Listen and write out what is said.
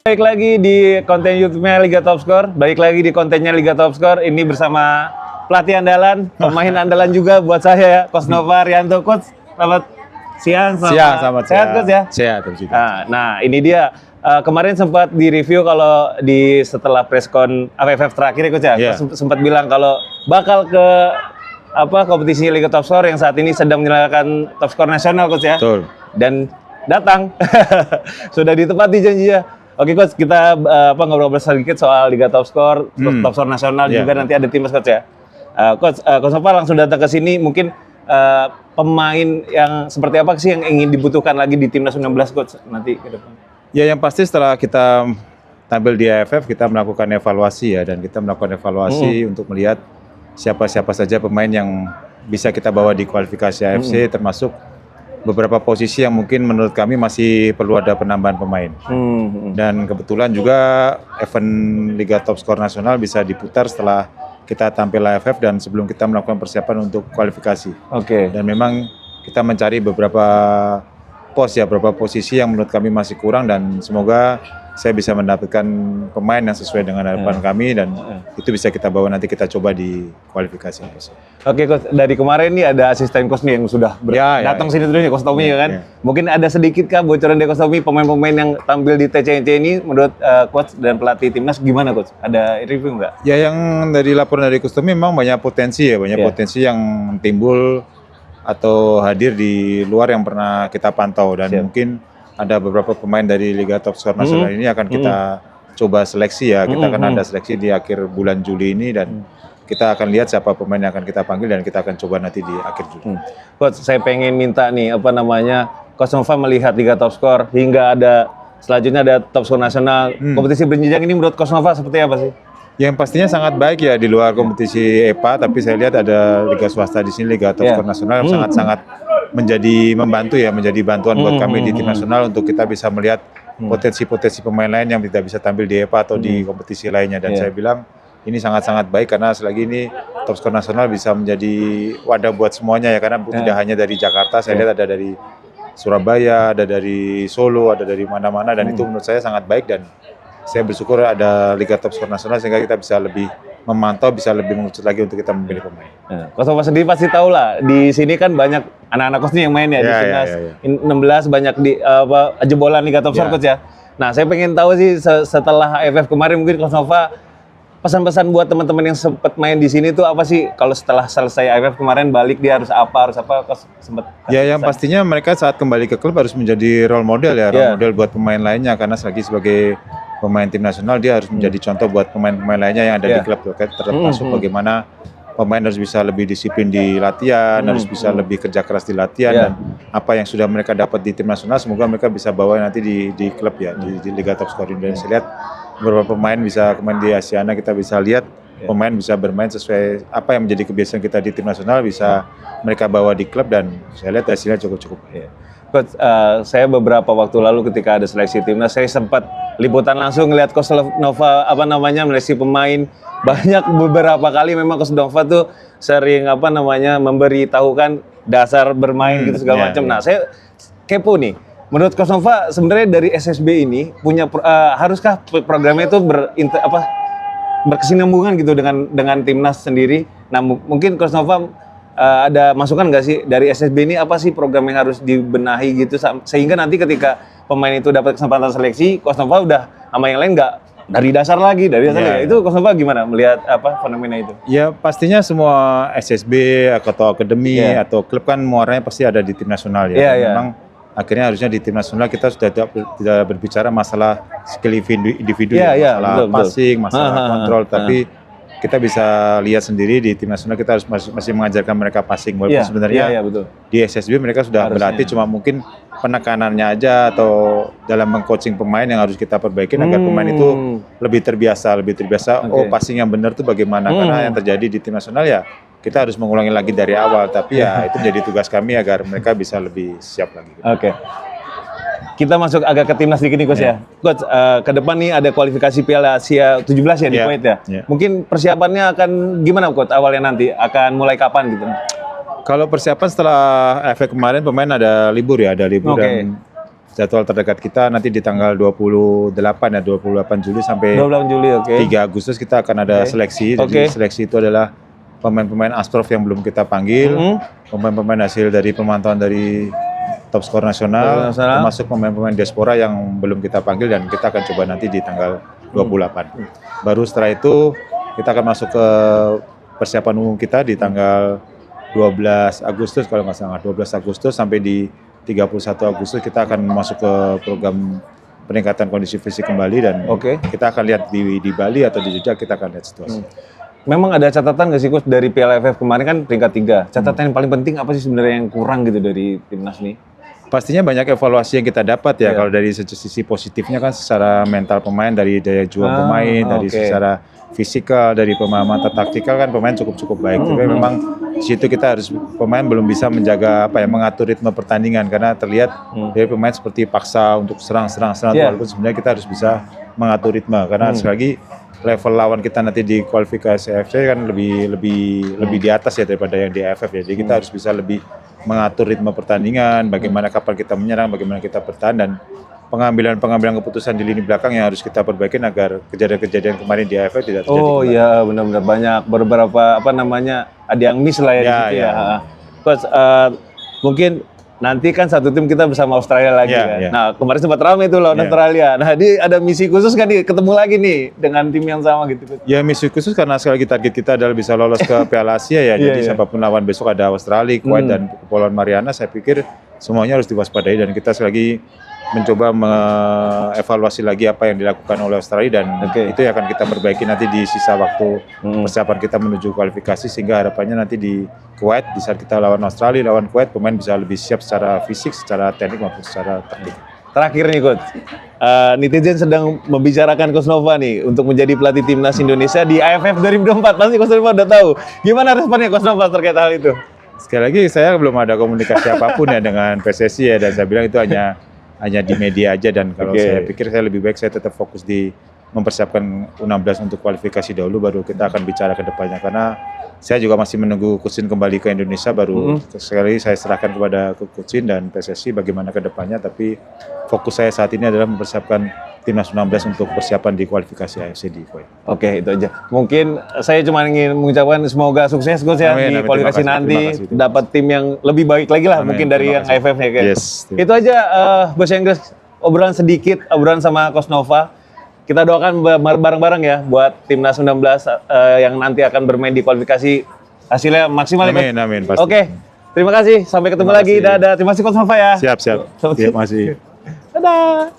Baik lagi di konten YouTube-nya Liga Top Score. Balik lagi di kontennya Liga Top Score. Ini bersama pelatih andalan, pemain andalan juga buat saya ya, Coach Nova Rianto. Coach, selamat siang. Selamat sehat, Coach ya? Sehat, Nah, ini dia. Kemarin sempat di-review kalau setelah preskon AFF terakhir ya, Coach ya. Yeah. Sempat bilang kalau bakal ke kompetisi Liga Top Score yang saat ini sedang menyelenggarkan Top Score nasional, Coach ya. Betul. Dan datang. Sudah ditepati janjinya. Oke, Coach, kita ngobrol sedikit soal Liga Top Score, Top Score nasional juga nanti ada timnas, Coach ya. Coach Nova langsung datang ke sini, mungkin pemain yang seperti apa sih yang ingin dibutuhkan lagi di timnas 19, Coach, nanti ke depan? Ya, yang pasti setelah kita tampil di AFF, kita melakukan evaluasi ya, dan kita melakukan evaluasi untuk melihat siapa-siapa saja pemain yang bisa kita bawa di kualifikasi AFC, termasuk beberapa posisi yang mungkin menurut kami masih perlu ada penambahan pemain. Dan kebetulan juga event Liga Top Score nasional bisa diputar setelah kita tampil AFF dan sebelum kita melakukan persiapan untuk kualifikasi. Oke. Dan memang kita mencari beberapa beberapa posisi yang menurut kami masih kurang, dan semoga saya bisa mendapatkan pemain yang sesuai dengan harapan kami, dan itu bisa kita bawa nanti kita coba di kualifikasi. Oke, Coach, dari kemarin nih ada asisten Coach nih yang sudah datang sini dulu nih, Coach Tommy ya kan. Mungkin ada sedikit kah bocoran dari Coach Tommy pemain-pemain yang tampil di TCNC ini menurut Coach dan pelatih timnas gimana, Coach? Ada review nggak? Ya, yang dari laporan dari Coach Tommy memang banyak potensi ya, potensi yang timbul atau hadir di luar yang pernah kita pantau, dan mungkin ada beberapa pemain dari Liga Top Score nasional ini akan kita coba seleksi ya. Kita akan ada seleksi di akhir bulan Juli ini, dan kita akan lihat siapa pemain yang akan kita panggil dan kita akan coba nanti di akhir Juli. Coach, saya pengen minta nih Coach Nova melihat Liga Top Score hingga selanjutnya ada Top Score nasional. Kompetisi berjenjang ini menurut Coach Nova seperti apa sih? Yang pastinya sangat baik ya di luar kompetisi EPA, tapi saya lihat ada liga swasta di sini, Liga Top Score nasional yang sangat-sangat menjadi bantuan buat kami di tim nasional untuk kita bisa melihat potensi-potensi pemain lain yang tidak bisa tampil di EPA atau di kompetisi lainnya, dan saya bilang ini sangat-sangat baik karena selagi ini Top Score nasional bisa menjadi wadah buat semuanya ya, karena tidak hanya dari Jakarta, saya lihat ada dari Surabaya, ada dari Solo, ada dari mana-mana, dan itu menurut saya sangat baik, dan saya bersyukur ada Liga Top Score nasional sehingga kita bisa lebih memantau, bisa lebih mengerucut lagi untuk kita memilih pemain. Coach Nova sendiri pasti tahu lah, di sini kan banyak anak-anak Coach yang main ya, di timnas 16 banyak di jebolan Liga Top Score, Coach ya. Nah, saya pengen tahu sih setelah AFF kemarin, mungkin Coach Nova pesan-pesan buat teman-teman yang sempat main di sini tuh apa sih? Kalau setelah selesai AFF kemarin balik dia harus apa? Coach sempat. Ya, yang pastinya mereka saat kembali ke klub harus menjadi role model ya, role model buat pemain lainnya, karena selagi sebagai pemain tim nasional dia harus menjadi contoh buat pemain-pemain lainnya yang ada di klub, termasuk bagaimana pemain harus bisa lebih disiplin di latihan, harus bisa lebih kerja keras di latihan, dan apa yang sudah mereka dapat di tim nasional semoga mereka bisa bawa nanti di klub ya, di Liga Top Score ini. Dan saya lihat beberapa pemain bisa kemarin di Asiana, kita bisa lihat pemain bisa bermain sesuai apa yang menjadi kebiasaan kita di tim nasional, bisa mereka bawa di klub, dan saya lihat hasilnya cukup. Coach, saya beberapa waktu lalu ketika ada seleksi timnas, saya sempat liputan langsung ngeliat Coach Nova meleksi pemain. Banyak beberapa kali memang Coach Nova tuh sering memberitahukan dasar bermain gitu segala macam. Nah, saya kepo nih. Menurut Coach Nova sebenarnya dari SSB ini punya haruskah programnya itu berkesinambungan gitu dengan timnas sendiri? Nah, mungkin Coach Nova ada masukan nggak sih dari SSB ini, apa sih program yang harus dibenahi gitu sehingga nanti ketika pemain itu dapat kesempatan seleksi, Coach Nova udah sama yang lain nggak dari dasar lagi. Itu Coach Nova gimana melihat fenomena itu? Ya, pastinya semua SSB atau akademi atau klub kan muaranya pasti ada di tim nasional ya. Memang akhirnya harusnya di tim nasional kita sudah tidak berbicara masalah skill individu, masalah passing, masalah kontrol, tapi kita bisa lihat sendiri di tim nasional kita harus masih mengajarkan mereka passing, walaupun sebenarnya di SSB mereka sudah berlatih, cuma mungkin penekanannya aja atau dalam meng-coaching pemain yang harus kita perbaikin agar pemain itu lebih terbiasa passing yang benar tuh bagaimana, karena yang terjadi di tim nasional ya kita harus mengulangi lagi dari awal, tapi ya itu menjadi tugas kami agar mereka bisa lebih siap lagi. Kita masuk agak ke timnas dikit nih, Coach ya. Coach, ke depan nih ada kualifikasi Piala Asia 17 ya di Kuwait ya. Mungkin persiapannya akan gimana, Coach? Awalnya nanti akan mulai kapan gitu? Kalau persiapan setelah efek kemarin pemain ada libur ya, dan jadwal terdekat kita nanti di tanggal 28 Juli sampai 28 Juli, oke. 3 Agustus kita akan ada seleksi. Jadi seleksi itu adalah pemain-pemain Asprof yang belum kita panggil, pemain-pemain hasil dari pemantauan dari top skor nasional, termasuk pemain-pemain diaspora yang belum kita panggil dan kita akan coba nanti di tanggal 28. Baru setelah itu kita akan masuk ke persiapan umum kita di tanggal 12 Agustus kalau nggak salah, 12 Agustus sampai di 31 Agustus kita akan masuk ke program peningkatan kondisi fisik kembali dan kita akan lihat di Bali atau di Jogja kita akan lihat situasi. Memang ada catatan nggak sih Coach dari Piala AFF kemarin kan peringkat 3. Catatan yang paling penting apa sih sebenarnya yang kurang gitu dari timnas ini? Pastinya banyak evaluasi yang kita dapat ya. Kalau dari sisi positifnya kan secara mental pemain, dari daya juang pemain, dari secara fisikal, dari pemahaman taktikal kan pemain cukup baik. Tapi memang di situ kita harus pemain belum bisa menjaga mengatur ritme pertandingan karena terlihat dari pemain seperti paksa untuk serang walaupun sebenarnya kita harus bisa mengatur ritme karena sekali lagi level lawan kita nanti di kualifikasi AFC kan lebih di atas ya daripada yang di AFF ya. Jadi kita harus bisa lebih mengatur ritme pertandingan, bagaimana kapan kita menyerang, bagaimana kita bertahan dan pengambilan keputusan di lini belakang yang harus kita perbaikin agar kejadian-kejadian kemarin di AFF tidak terjadi. Oh iya, benar-benar banyak beberapa ada yang miss lah ya di situ ya. Coach, mungkin nanti kan satu tim kita bersama Australia lagi kan. Nah, kemarin sempat ramai itu lawan Australia. Nah, ada misi khusus kan nih ketemu lagi nih dengan tim yang sama gitu. Ya, misi khusus karena sekali lagi target kita adalah bisa lolos ke Piala Asia ya. Jadi siapapun lawan besok ada Australia, Kuwait dan Kepulauan Mariana, saya pikir semuanya harus diwaspadai dan kita sekali lagi mencoba mengevaluasi lagi apa yang dilakukan oleh Australia dan itu yang akan kita perbaiki nanti di sisa waktu persiapan kita menuju kualifikasi sehingga harapannya nanti di Kuwait di saat kita lawan Australia, lawan Kuwait pemain bisa lebih siap secara fisik, secara teknik maupun secara taktik. Terakhir nih Coach, netizen sedang membicarakan Coach Nova nih untuk menjadi pelatih timnas Indonesia di AFF 2024. Pasti Coach Nova udah tahu. Gimana responnya Coach Nova terkait hal itu? Sekali lagi saya belum ada komunikasi apapun ya dengan PSSI ya dan saya bilang itu hanya di media aja dan kalau saya pikir saya lebih baik saya tetap fokus di mempersiapkan U16 untuk kualifikasi dahulu baru kita akan bicara ke depannya karena saya juga masih menunggu Coach Shin kembali ke Indonesia baru sekali saya serahkan kepada Coach Shin dan PSSI bagaimana ke depannya tapi fokus saya saat ini adalah mempersiapkan timnas U16 untuk persiapan di kualifikasi AFC di Kuwait. Oke, itu aja. Mungkin saya cuma ingin mengucapkan semoga sukses Coach ya di kualifikasi nanti dapat tim yang lebih baik lagi lah mungkin dari yang AFF-nya kan. Itu aja bahasa Inggris obrolan sedikit obrolan sama Coach Nova. Kita doakan bareng-bareng ya buat timnas U16 yang nanti akan bermain di kualifikasi hasilnya maksimal. Amin, pasti. Oke, terima kasih. Sampai ketemu lagi. Dadah. Terima kasih Coach Nova ya. Siap. Terima kasih. Dadah.